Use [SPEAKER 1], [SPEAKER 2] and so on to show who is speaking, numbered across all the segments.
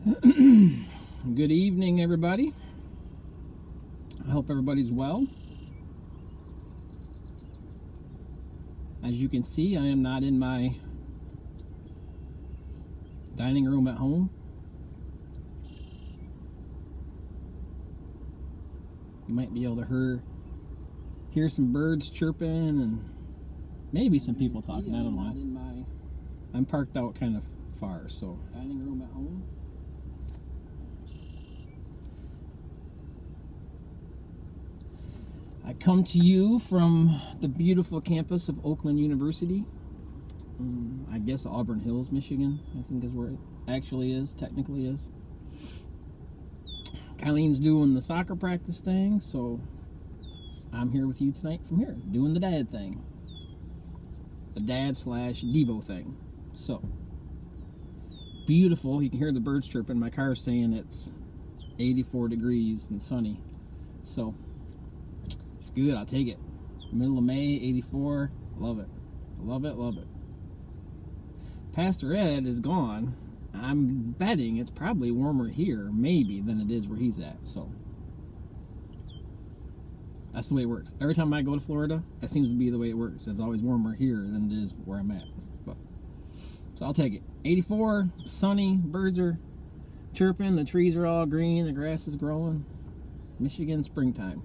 [SPEAKER 1] Good evening, everybody. I hope everybody's well. As you can see, I am not in my dining room at home. You might be able to hear some birds chirping and maybe some people talking. I don't know. I'm parked out kind of far, so dining room at home. I come to you from the beautiful campus of Oakland University. I guess Auburn Hills, Michigan, I think is where it actually is, technically is. Kylene's doing the soccer practice thing, so I'm here with you tonight from here, doing the dad thing. The dad/Devo thing. So, beautiful. You can hear the birds chirping. My car's saying it's 84 degrees and sunny. So, it's good. I'll take it. Middle of May, 84. Love it. Love it, love it. Pastor Ed is gone. I'm betting it's probably warmer here, maybe, than it is where he's at. So, that's the way it works. Every time I go to Florida, that seems to be the way it works. It's always warmer here than it is where I'm at. So I'll take it. 84, sunny, birds are chirping, the trees are all green, the grass is growing. Michigan springtime.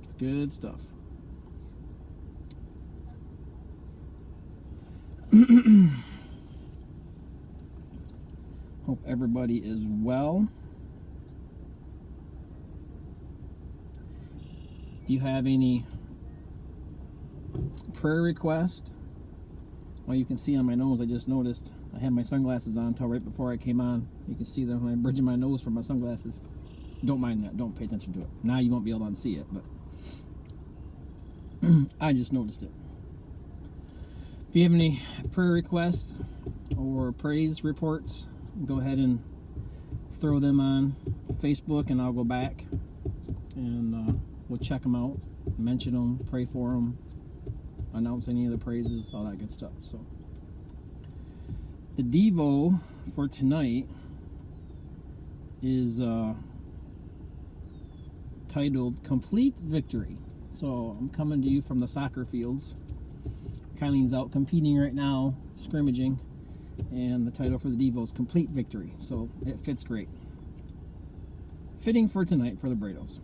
[SPEAKER 1] It's good stuff. Hope everybody is well. If you have any prayer requests, well, you can see on my nose, I just noticed I had my sunglasses on until right before I came on. You can see them when I'm bridging my nose from my sunglasses. Don't mind that. Don't pay attention to it. Now you won't be able to unsee it, but I just noticed it. If you have any prayer requests or praise reports, go ahead and throw them on Facebook, and I'll go back and we'll check them out, mention them, pray for them, announce any of the praises, all that good stuff. So the Devo for tonight is titled Complete Victory. So I'm coming to you from the soccer fields. Kylene's out competing right now, scrimmaging, and the title for the Devo is Complete Victory. So it fits great. Fitting for tonight for the Brados.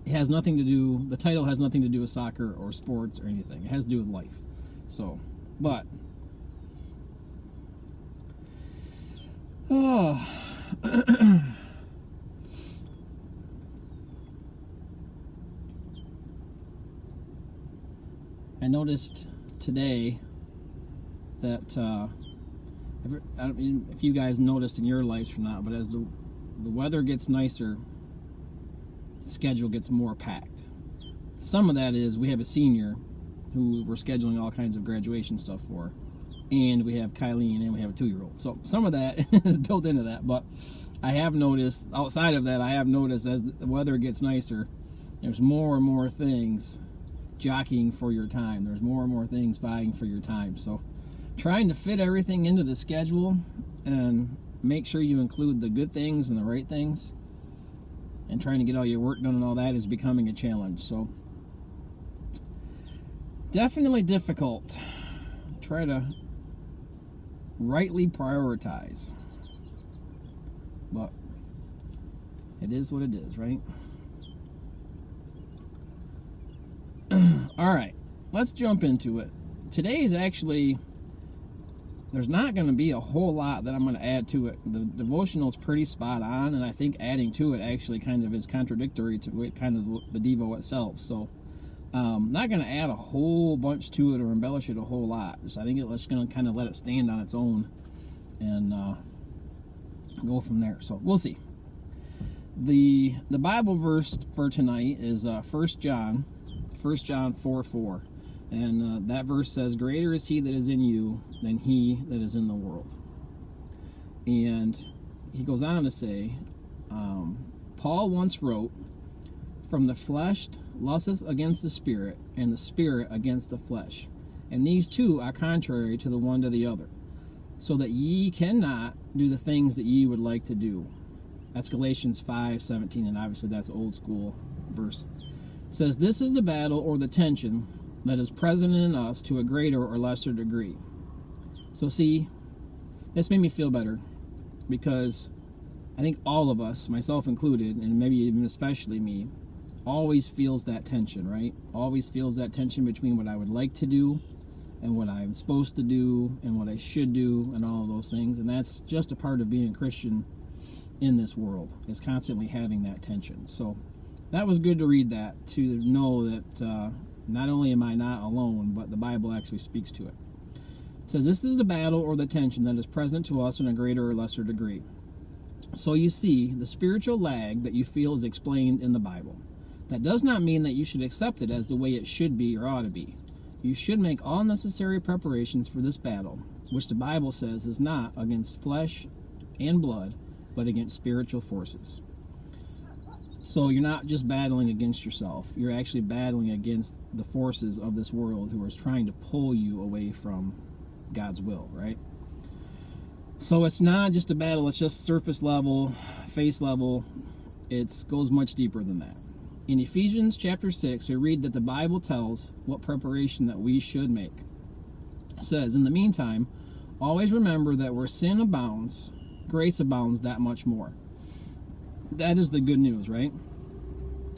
[SPEAKER 1] It has nothing to do, the title has nothing to do with soccer or sports or anything. It has to do with life. So, but, I noticed today that, I don't mean if you guys noticed in your lives or not, but as the weather gets nicer, schedule gets more packed. Some of that is we have a senior who we're scheduling all kinds of graduation stuff for, and we have Kylene, and we have a 2-year-old. So some of that is built into that, but I have noticed, outside of that, I have noticed as the weather gets nicer, there's more and more things jockeying for your time. There's more and more things vying for your time. So trying to fit everything into the schedule and make sure you include the good things and the right things, and trying to get all your work done and all that is becoming a challenge. So definitely difficult. Try to rightly prioritize, but it is what it is, right? All right, let's jump into it. Today is actually, there's not going to be a whole lot that I'm going to add to it. The devotional is pretty spot on, and I think adding to it actually kind of is contradictory to it, kind of the Devo itself. So not going to add a whole bunch to it or embellish it a whole lot. I think it's going to kind of let it stand on its own and go from there. So we'll see. The Bible verse for tonight is 1 John 4:4. And that verse says, "Greater is he that is in you than he that is in the world." And he goes on to say, Paul once wrote, "From the flesh lusteth against the spirit, and the spirit against the flesh. And these two are contrary to the one to the other, so that ye cannot do the things that ye would like to do. That's Galatians 5:17, and obviously that's an old school verse. It says, this is the battle or the tension that is present in us to a greater or lesser degree. So see, this made me feel better, because I think all of us, myself included, and maybe even especially me, always feels that tension, right? Always feels that tension between what I would like to do and what I'm supposed to do and what I should do and all of those things. And that's just a part of being a Christian in this world, is constantly having that tension. So that was good to read that, to know that not only am I not alone, but the Bible actually speaks to it. It says, this is the battle or the tension that is present to us in a greater or lesser degree. So you see, the spiritual lag that you feel is explained in the Bible. That does not mean that you should accept it as the way it should be or ought to be. You should make all necessary preparations for this battle, which the Bible says is not against flesh and blood, but against spiritual forces. So you're not just battling against yourself. You're actually battling against the forces of this world who are trying to pull you away from God's will, right? So it's not just a battle, it's just surface level, face level. It goes much deeper than that. In Ephesians chapter 6, we read that the Bible tells what preparation that we should make. It says, in the meantime, always remember that where sin abounds, grace abounds that much more. That is the good news, right?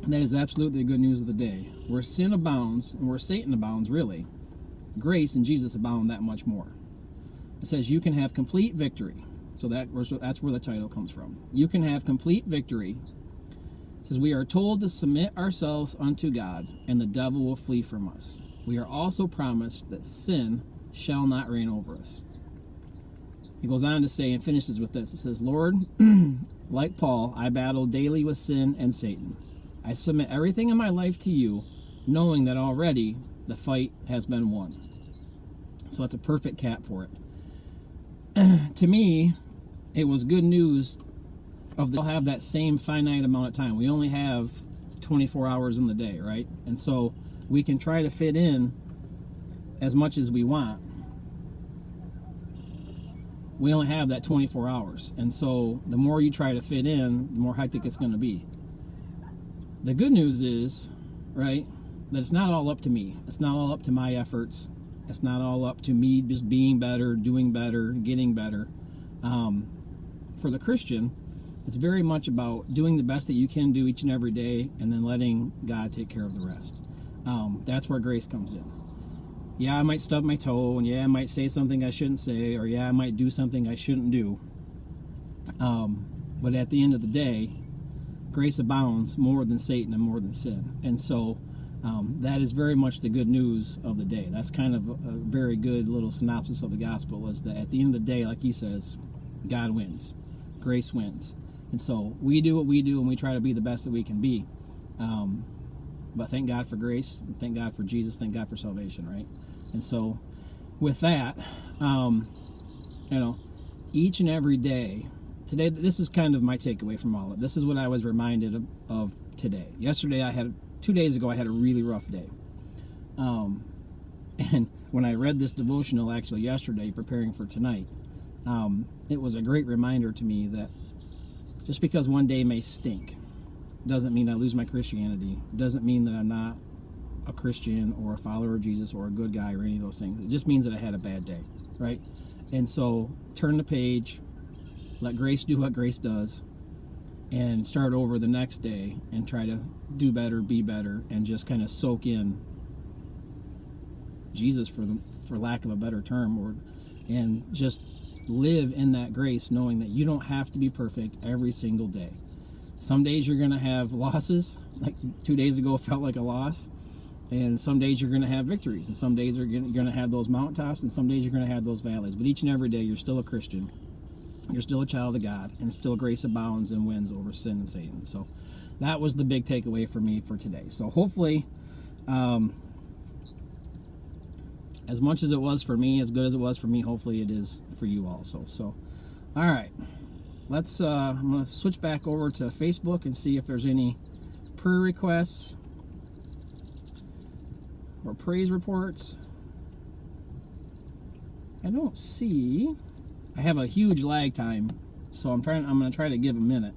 [SPEAKER 1] That is absolutely the good news of the day. Where sin abounds, and where Satan abounds, really, grace and Jesus abound that much more. It says you can have complete victory. So that's where the title comes from. You can have complete victory. It says we are told to submit ourselves unto God, and the devil will flee from us. We are also promised that sin shall not reign over us. He goes on to say, and finishes with this. It says, Lord, like Paul, I battle daily with sin and Satan. I submit everything in my life to you, knowing that already the fight has been won. So that's a perfect cap for it. To me, it was good news they'll have that same finite amount of time. We only have 24 hours in the day, right? And so we can try to fit in as much as we want. We only have that 24 hours. And so the more you try to fit in, the more hectic it's going to be. The good news is, right, that it's not all up to me. It's not all up to my efforts. It's not all up to me just being better, doing better, getting better. For the Christian, it's very much about doing the best that you can do each and every day, and then letting God take care of the rest. That's where grace comes in. Yeah, I might stub my toe, and yeah, I might say something I shouldn't say, or yeah, I might do something I shouldn't do. But at the end of the day, grace abounds more than Satan and more than sin. And so that is very much the good news of the day. That's kind of a very good little synopsis of the gospel, is that at the end of the day, like he says, God wins. Grace wins. And so we do what we do, and we try to be the best that we can be. But thank God for grace, and thank God for Jesus, thank God for salvation, right? And so with that, each and every day, today, this is kind of my takeaway from all of it. This is what I was reminded of today. 2 days ago, I had a really rough day. And when I read this devotional actually yesterday, preparing for tonight, it was a great reminder to me that just because one day may stink doesn't mean I lose my Christianity. Doesn't mean that I'm not a Christian or a follower of Jesus or a good guy or any of those things. It just means that I had a bad day, right? And so turn the page, let grace do what grace does, and start over the next day and try to do better, be better, and just kind of soak in Jesus, for lack of a better term, and just live in that grace, knowing that you don't have to be perfect every single day. Some days you're going to have losses, like 2 days ago felt like a loss, and some days you're going to have victories, and some days you're going to have those mountaintops, and some days you're going to have those valleys. But each and every day you're still a Christian, you're still a child of God, and still grace abounds and wins over sin and Satan. So that was the big takeaway for me for today. So hopefully, as much as it was for me, as good as it was for me, hopefully it is for you also. So, all right, I'm going to switch back over to Facebook and see if there's any prayer requests or praise reports. I don't see I have a huge lag time, so I'm going to try to give a minute.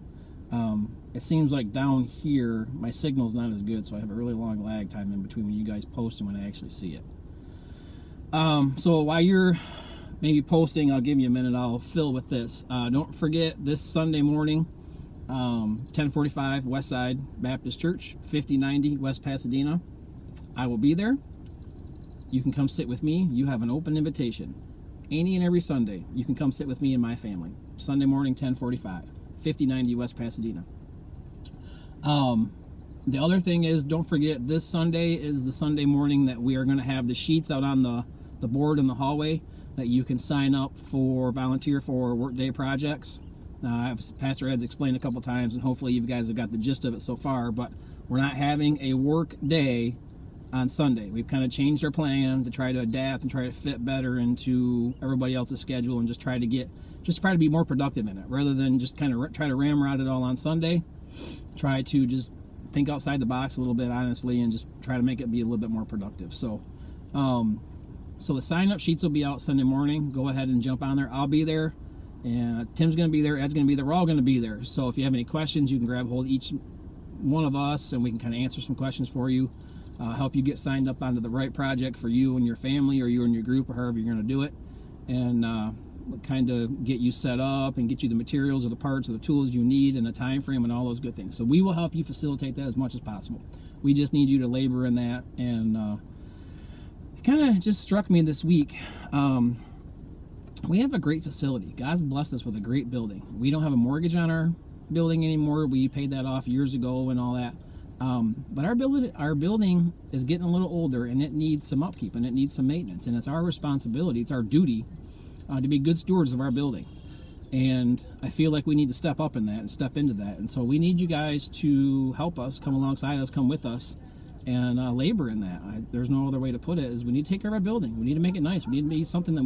[SPEAKER 1] It seems like down here my signal's not as good, so I have a really long lag time in between when you guys post and when I actually see it. So while you're maybe posting, I'll give you a minute. I'll fill with this. Don't forget this Sunday morning, 10:45, Westside Baptist Church, 5090 West Pasadena. I will be there. You can come sit with me. You have an open invitation. Any and every Sunday, you can come sit with me and my family. Sunday morning, 10:45, 5090 West Pasadena. The other thing is, don't forget, this Sunday is the Sunday morning that we are going to have the sheets out on the board in the hallway that you can sign up for, volunteer for workday projects. Pastor Ed's explained a couple times, and hopefully you guys have got the gist of it so far, but we're not having a work day on Sunday. We've kind of changed our plan to try to adapt and try to fit better into everybody else's schedule and just try to be more productive in it, rather than just kind of try to ramrod it all on Sunday. Try to just think outside the box a little bit, honestly, and just try to make it be a little bit more productive. So the sign-up sheets will be out Sunday morning. Go ahead and jump on there. I'll be there, and Tim's going to be there, Ed's going to be there. We're all going to be there. So if you have any questions, you can grab hold of each one of us, and we can kind of answer some questions for you, help you get signed up onto the right project for you and your family, or you and your group, or however you're going to do it, and kind of get you set up and get you the materials or the parts or the tools you need and the time frame and all those good things. So we will help you facilitate that as much as possible. We just need you to labor in that. And it kind of just struck me this week. We have a great facility. God's blessed us with a great building. We don't have a mortgage on our building anymore. We paid that off years ago and all that. But our building is getting a little older, and it needs some upkeep and it needs some maintenance. And it's our responsibility, it's our duty to be good stewards of our building. And I feel like we need to step up in that and step into that. And so we need you guys to help us, come alongside us, come with us, and labor in that. There's no other way to put it, is we need to take care of our building. We need to make it nice. We need to be something that we